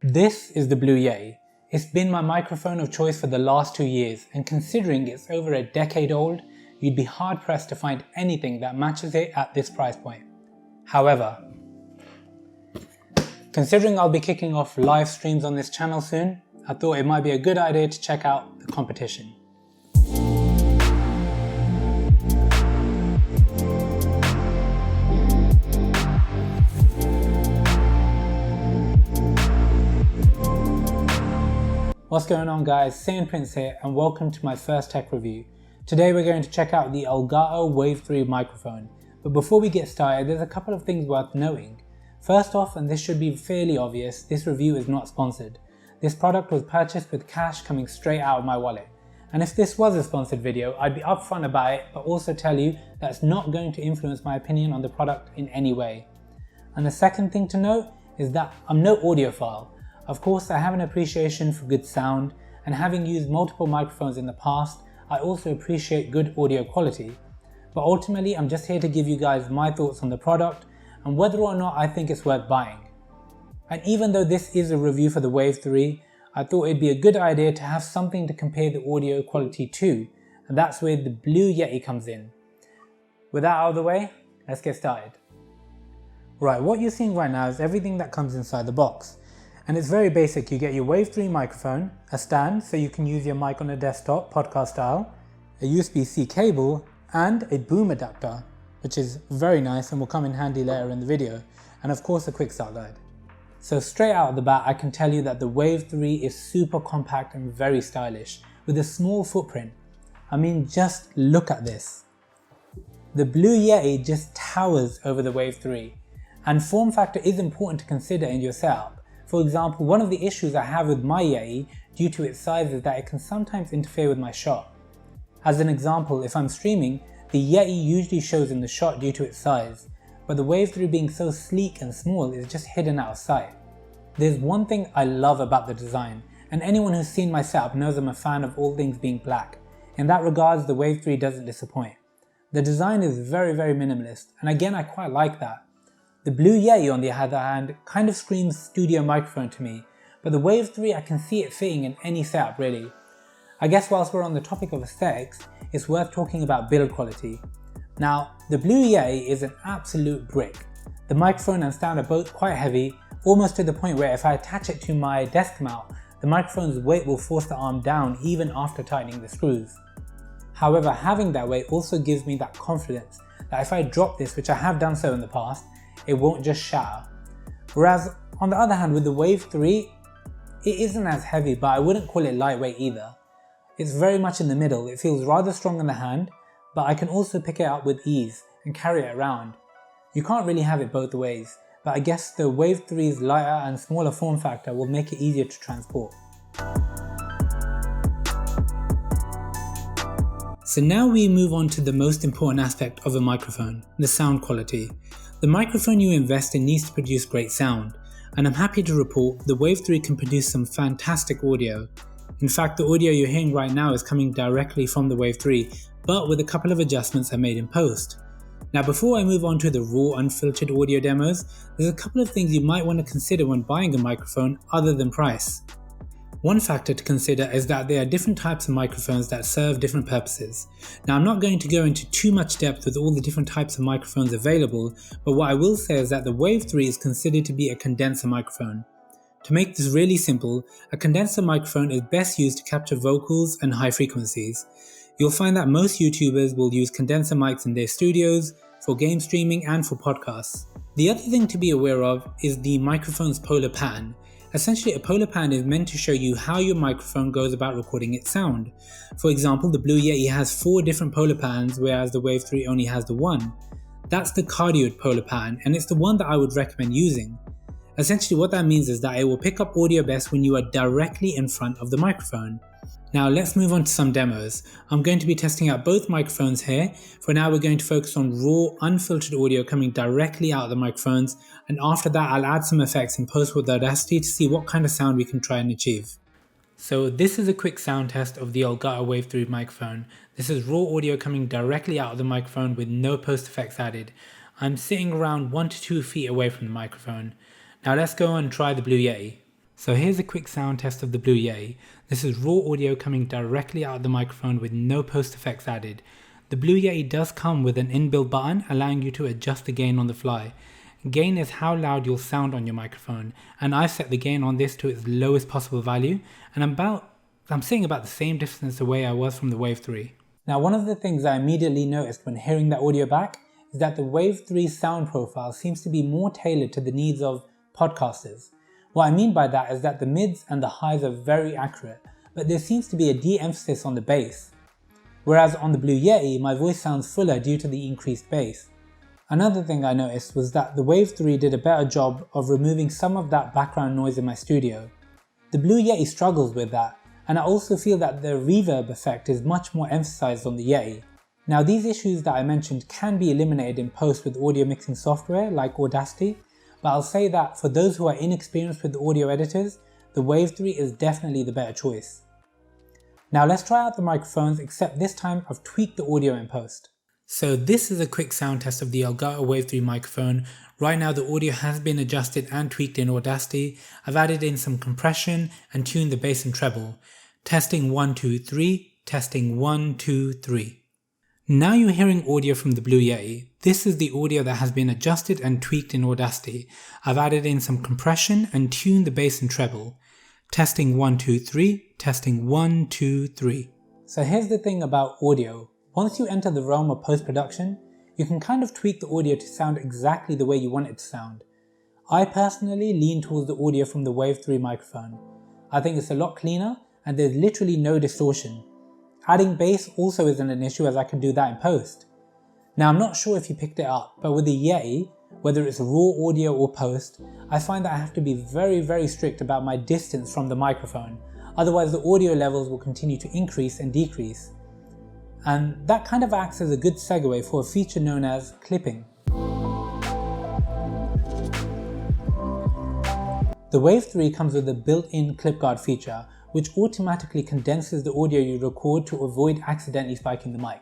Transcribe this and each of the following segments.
This is the Blue Yeti. It's been my microphone of choice for the last 2 years, and considering it's over a decade old, you'd be hard pressed to find anything that matches it at this price point. However, considering I'll be kicking off live streams on this channel soon, I thought it might be a good idea to check out the competition. What's going on guys, Saiyan Prince here and welcome to my first tech review. Today we're going to check out the Elgato Wave 3 microphone. But before we get started, there's a couple of things worth knowing. First off, and this should be fairly obvious, this review is not sponsored. This product was purchased with cash coming straight out of my wallet. And if this was a sponsored video, I'd be upfront about it, but also tell you that it's not going to influence my opinion on the product in any way. And the second thing to note is that I'm no audiophile. Of course, I have an appreciation for good sound, and having used multiple microphones in the past, I also appreciate good audio quality. But ultimately, I'm just here to give you guys my thoughts on the product and whether or not I think it's worth buying. And even though this is a review for the Wave 3, I thought it'd be a good idea to have something to compare the audio quality to, and that's where the Blue Yeti comes in. With that out of the way, let's get started. Right, what you're seeing right now is everything that comes inside the box. And it's very basic. You get your Wave 3 microphone, a stand so you can use your mic on a desktop, podcast style, a USB-C cable, and a boom adapter, which is very nice and will come in handy later in the video, and of course a quick start guide. So straight out of the bat, I can tell you that the Wave 3 is super compact and very stylish, with a small footprint. I mean, just look at this. The Blue Yeti just towers over the Wave 3, and form factor is important to consider in your setup. For example, one of the issues I have with my Yeti due to its size is that it can sometimes interfere with my shot. As an example, if I'm streaming, the Yeti usually shows in the shot due to its size, but the Wave 3 being so sleek and small is just hidden out of sight. There's one thing I love about the design, and anyone who's seen my setup knows I'm a fan of all things being black. In that regards, the Wave 3 doesn't disappoint. The design is very minimalist, and again I quite like that. The Blue Yeti on the other hand kind of screams studio microphone to me, but the Wave 3 I can see it fitting in any setup really. I guess whilst we're on the topic of aesthetics, it's worth talking about build quality. Now, the Blue Yeti is an absolute brick. The microphone and stand are both quite heavy, almost to the point where if I attach it to my desk mount, the microphone's weight will force the arm down even after tightening the screws. However, having that weight also gives me that confidence that if I drop this, which I have done so in the past, it won't just shatter. Whereas on the other hand with the Wave 3, it isn't as heavy, but I wouldn't call it lightweight either. It's very much in the middle. It feels rather strong in the hand, but I can also pick it up with ease and carry it around. You can't really have it both ways, but I guess the Wave 3's lighter and smaller form factor will make it easier to transport. So now we move on to the most important aspect of a microphone, the sound quality. The microphone you invest in needs to produce great sound, and I'm happy to report the Wave 3 can produce some fantastic audio. In fact, the audio you're hearing right now is coming directly from the Wave 3, but with a couple of adjustments I made in post. Now before I move on to the raw unfiltered audio demos, there's a couple of things you might want to consider when buying a microphone other than price. One factor to consider is that there are different types of microphones that serve different purposes. Now I'm not going to go into too much depth with all the different types of microphones available, but what I will say is that the Wave 3 is considered to be a condenser microphone. To make this really simple, a condenser microphone is best used to capture vocals and high frequencies. You'll find that most YouTubers will use condenser mics in their studios, for game streaming and for podcasts. The other thing to be aware of is the microphone's polar pattern. Essentially, a polar pattern is meant to show you how your microphone goes about recording its sound. For example, the Blue Yeti has 4 different polar patterns, whereas the Wave 3 only has the one. That's the cardioid polar pattern, and it's the one that I would recommend using. Essentially, what that means is that it will pick up audio best when you are directly in front of the microphone. Now let's move on to some demos. I'm going to be testing out both microphones here. For now we're going to focus on raw, unfiltered audio coming directly out of the microphones, and after that I'll add some effects in post with Audacity to see what kind of sound we can try and achieve. So this is a quick sound test of the Elgato Wave 3 microphone. This is raw audio coming directly out of the microphone with no post effects added. I'm sitting around 1 to 2 feet away from the microphone. Now let's go and try the Blue Yeti. So here's a quick sound test of the Blue Yeti. This is raw audio coming directly out of the microphone with no post effects added. The Blue Yeti does come with an inbuilt button allowing you to adjust the gain on the fly. Gain is how loud you'll sound on your microphone, and I've set the gain on this to its lowest possible value, and I'm seeing about the same distance away I was from the Wave 3. Now, one of the things I immediately noticed when hearing that audio back is that the Wave 3's sound profile seems to be more tailored to the needs of podcasters. What I mean by that is that the mids and the highs are very accurate, but there seems to be a de-emphasis on the bass. Whereas on the Blue Yeti, my voice sounds fuller due to the increased bass. Another thing I noticed was that the Wave 3 did a better job of removing some of that background noise in my studio. The Blue Yeti struggles with that, and I also feel that the reverb effect is much more emphasized on the Yeti. Now, these issues that I mentioned can be eliminated in post with audio mixing software like Audacity, but I'll say that for those who are inexperienced with audio editors, the Wave 3 is definitely the better choice. Now let's try out the microphones, except this time I've tweaked the audio in post. So this is a quick sound test of the Elgato Wave 3 microphone. Right now the audio has been adjusted and tweaked in Audacity. I've added in some compression and tuned the bass and treble. Testing 1, 2, 3, testing 1, 2, 3. Now you're hearing audio from the Blue Yeti. This is the audio that has been adjusted and tweaked in Audacity. I've added in some compression and tuned the bass and treble. Testing 1, 2, 3, testing 1, 2, 3. So here's the thing about audio. Once you enter the realm of post-production, you can kind of tweak the audio to sound exactly the way you want it to sound. I personally lean towards the audio from the Wave 3 microphone. I think it's a lot cleaner and there's literally no distortion. Adding bass also isn't an issue, as I can do that in post. Now, I'm not sure if you picked it up, but with the Yeti, whether it's raw audio or post, I find that I have to be very strict about my distance from the microphone, otherwise the audio levels will continue to increase and decrease. And that kind of acts as a good segue for a feature known as clipping. The Wave 3 comes with a built-in clip guard feature, which automatically condenses the audio you record to avoid accidentally spiking the mic.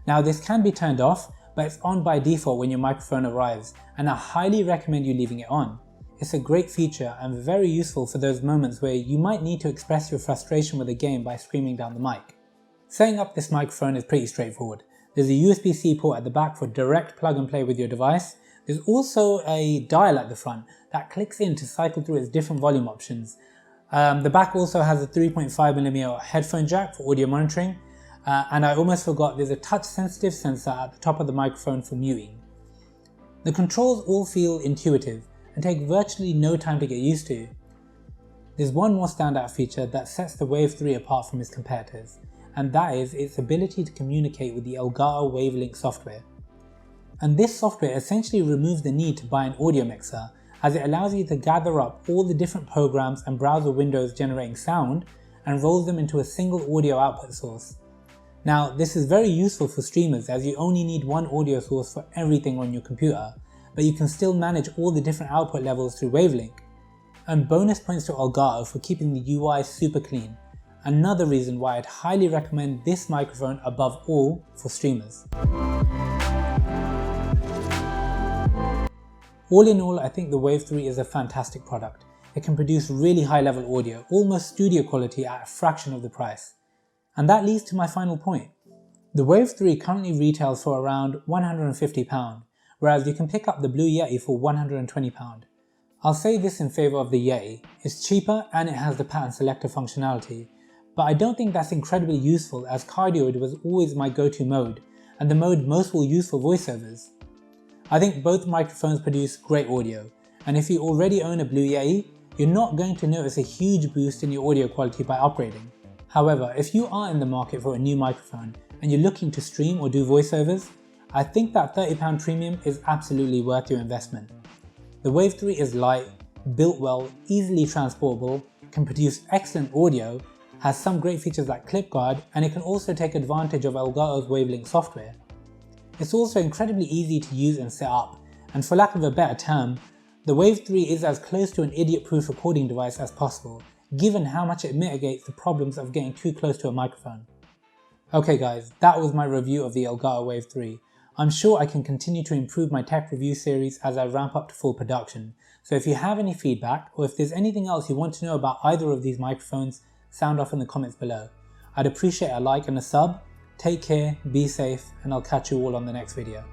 Now, this can be turned off, but it's on by default when your microphone arrives, and I highly recommend you leaving it on. It's a great feature and very useful for those moments where you might need to express your frustration with a game by screaming down the mic. Setting up this microphone is pretty straightforward. There's a USB-C port at the back for direct plug and play with your device. There's also a dial at the front that clicks in to cycle through its different volume options. The back also has a 3.5mm headphone jack for audio monitoring, and I almost forgot there's a touch sensitive sensor at the top of the microphone for muting. The controls all feel intuitive and take virtually no time to get used to. There's one more standout feature that sets the Wave 3 apart from its competitors, and that is its ability to communicate with the Elgato Wavelink software. And this software essentially removes the need to buy an audio mixer, as it allows you to gather up all the different programs and browser windows generating sound and rolls them into a single audio output source. Now, this is very useful for streamers, as you only need one audio source for everything on your computer, but you can still manage all the different output levels through Wavelink. And bonus points to Elgato for keeping the UI super clean. Another reason why I'd highly recommend this microphone above all for streamers. All in all, I think the Wave 3 is a fantastic product. It can produce really high level audio, almost studio quality at a fraction of the price. And that leads to my final point. The Wave 3 currently retails for around £150, whereas you can pick up the Blue Yeti for £120. I'll say this in favour of the Yeti. It's cheaper and it has the pattern selector functionality, but I don't think that's incredibly useful, as cardioid was always my go-to mode, and the mode most will use for voiceovers. I think both microphones produce great audio, and if you already own a Blue Yeti, you're not going to notice a huge boost in your audio quality by upgrading. However, if you are in the market for a new microphone and you're looking to stream or do voiceovers, I think that £30 premium is absolutely worth your investment. The Wave 3 is light, built well, easily transportable, can produce excellent audio, has some great features like clip guard, and it can also take advantage of Elgato's Wavelink software. It's also incredibly easy to use and set up, and for lack of a better term, the Wave 3 is as close to an idiot-proof recording device as possible, given how much it mitigates the problems of getting too close to a microphone. Okay guys, that was my review of the Elgato Wave 3. I'm sure I can continue to improve my tech review series as I ramp up to full production, So if you have any feedback, or if there's anything else you want to know about either of these microphones, sound off in the comments below. I'd appreciate a like and a sub. Take care, be safe, and I'll catch you all on the next video.